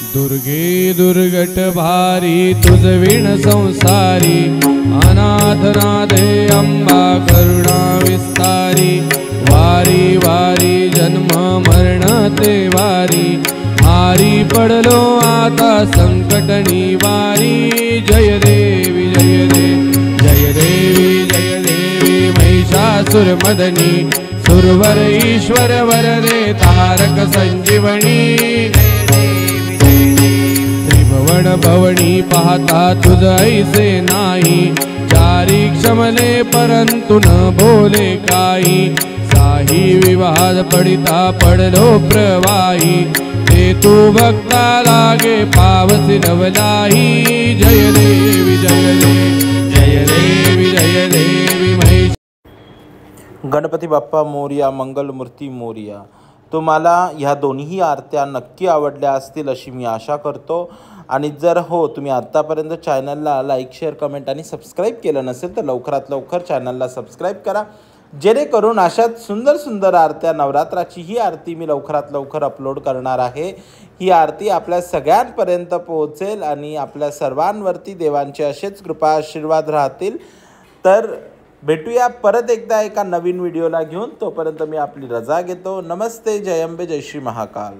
दुर्गे दुर्गट भारी तुझ विण संसारी, अनाथनाथे अंबा करुणा विस्तारी। वारी वारी जन्म मरण ते वारी, हारी पडलो आता संकट निवारी। जय देवी जय देवी जय देवी जय देवी महिषासुरमर्दिनी, सुरवर ईश्वर वरदे तारक संजीवनी। त्रिभुवन भवनी पाहता तुझ ऐसे नाही, चारी क्षमले परंतु न बोले काही। साही विवाद पडिता पडलो प्रवाही, ते तू भक्ता लागे पावसी नवलाही। जय देवी जय देवी जय देवी जय देवी महिष। गणपती बाप्पा मोरया, मंगलमूर्ती मोरया। तुम्हाला ह्या दोन्ही आरत्या नक्की आवडल्या असतील अशी मी आशा करतो। आणि जर हो तुम्ही आत्तापर्यंत चॅनलला लाईक शेअर कमेंट आणि सबस्क्राईब केलं नसेल तर लवकरात लवकर चॅनलला सबस्क्राईब करा, जेणेकरून अशाच सुंदर सुंदर आरत्या, नवरात्राची ही आरती मी लवकरात लवकर अपलोड करणार आहे। ही आरती आपल्या सगळ्यांपर्यंत पोहोचेल आणि आपल्या सर्वांवरती देवांचे असेच कृपा आशीर्वाद राहतील। तर भेटूया परत एकदा एका नवीन व्हिडिओला घेऊन, तोपर्यंत मी आपली रजा घेतो। नमस्ते, जय अंबे, जय श्री महाकाल।